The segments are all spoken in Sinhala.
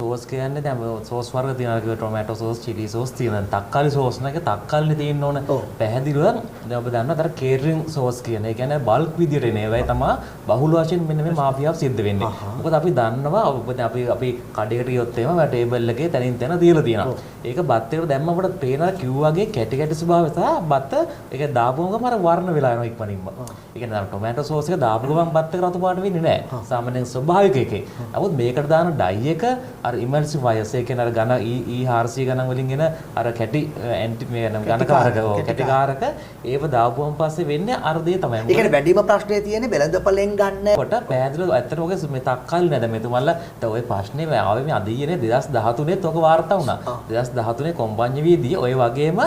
සෝස් කියන්නේ දැන් සෝස් වර්ග තියෙනවා කිව්ව ටොමැටෝ සෝස්, චිලි සෝස් තියෙනවා. තක්කාලි සෝස් නැක තක්කාලිනේ තියෙන්න ඕන. පැහැදිලිව දැන් ඔබ දන්නවා අර කේටරින් සෝස් කියන. ඒ කියන්නේ බල්ක් විදියට එන ඒවායි තමයි බහුල වශයෙන් මෙන්න මේ මාෆියාව සිද්ධ වෙන්නේ. මොකද අපි දන්නවා ඔබ අපි කඩේකට ගියොත් එහෙම ටේබල් එකේ තනින් තන තියලා තියෙනවා. ඒක බත් එකට දැම්ම අපිට පේනවා කිව්වාගේ කැටි කැටි ස්වභාවය සහ බත් ඒක දාපුවම අර වර්ණ වෙලා යනවා ඉක්මනින්ම. ඒ කියන්නේ ටොමැටෝ සෝස් එක දාපු ගමන් බත් එක රතු පාට වෙන්නේ නැහැ. සාමාන්‍යයෙන් ස්වභාවික එකේ. නමුත් මේකට දාන ඩයි එක අර ඉමල්සිෆයර්ස් ඒ කියන්නේ අර ඝන E400 ගණන් වලින් එන අර කැටි ඇන්ටි මේ ඝනකාරක කැටිකාරක ඒව දාපුවම පස්සේ වෙන්නේ අර දේ තමයි. ඒ කියන්නේ වැඩිම ප්‍රශ්නේ තියෙන්නේ වෙළඳපළෙන් ගන්න කොට පැහැදිලිව ඇත්තටම ඔක මේ තක්කාලි නේද මෙතුමල්ලා දැන් ওই ප්‍රශ්නේ ආවේ මේ අදීයනේ 2013 ත් ඔක වාර්තා වුණා. 2013 කොම්බඤ්ඤ වීදී ඔය වගේම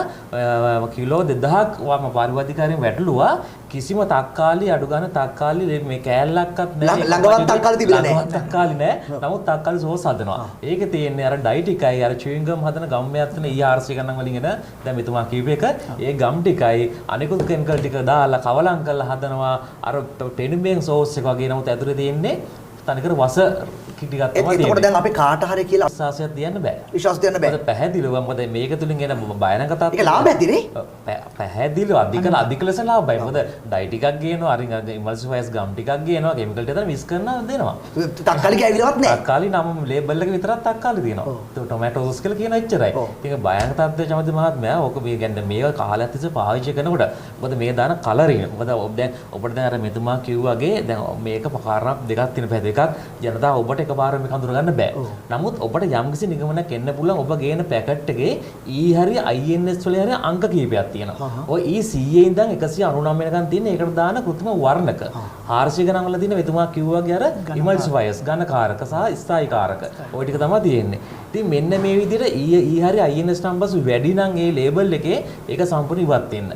කිලෝ 2000ක් වම පරිවර්තිකාරයෙන් වැටලුවා. කිසිම තක්කාලි අඩු ගන්න තක්කාලි මේ කෑල්ලක්වත් නැහැ. ළඟවත් තක්කාලි තිබිලා නැහැ. තක්කාලි නැහැ. නමුත් තක්කාලි සෝස් හදනවා. ඒකේ තියෙන්නේ අර ඩයි ටිකයි අර චුවින් ගම් හදන ගම්මයක් තියෙන E400 ගණන් වලින් එන දැන් මෙතුමා කියපු එක ඒ ගම් ටිකයි අනිකුත් කෙමිකල් ටික දාලා කවලම් කරලා හදනවා අර ටෙනිමෙන් සෝස් එක වගේ. නමුත් ඇතුලේ තියෙන්නේ තනිකර වස ටිකක් තමයි තියෙන්නේ. ඒකට දැන් අපි කාට හරි කියලා විශ්වාසයක් තියන්න බෑ. විශ්වාස තියන්න බෑ. මොකද පැහැදිලිව මොකද මේක තුලින් එන භයානක තත්ත්ව. ඒක ලාභ ඇතිනේ. පැහැදිලිව අධික ලෙස ලාභයි. මොකද ඩයි ටිකක් ගේනවා, අරින් ඉමල්සිෆයර්ස් ගම් ටිකක් ගේනවා, කෙමිකල් ටික මික්ස් කරනවා දෙනවා. තක්කාලි ගෑවිලවත් නෑ. තක්කාලි නම් ලේබල් එක විතරක් තක්කාලි තියෙනවා. ඒක ටොමැටෝ සෝස් කියලා කියන එච්චරයි. ඒක භයානක තත්ත්වය චමති මහත්මයා. ඕක මේ කියන්නේ මේක කාලයක් තිස්සේ පාවිච්චි කරනකොට මොකද මේ දාන කලරින්. මොකද දැන් ඔබට දැන් අර මෙතුමා කිව්වාගේ දැන් මේක කාරණා දෙකක් තියෙන පැය දෙකක් ජනතාව ඔබට එකපාරම මේක හඳුනා ගන්න බෑ. නමුත් ඔබට යම්කිසි නිගමනයක් එන්න පුළුවන් ඔබ ගේන පැකට් එකේ E හරි INS වල හරි අංක කීපයක් තියෙනවා. ඔය E 100 ඉඳන් 199 වෙනකන් තියෙන ඒකට දාන කෘත්‍රිම වර්ණක. 400 ගණන් වල තියෙන මෙතුමා කිව්වාගේ අර ඉමල්සිෆයර්ස් ඝනකාරක සහ ස්ථායීකාරක. ওই ටික තමයි තියෙන්නේ. ඉතින් මෙන්න මේ විදිහට E හරි INS නම්බර්ස් වැඩි නම් ඒ ලේබල් එකේ ඒක සම්පූර්ණ ඉවත් වෙන්න.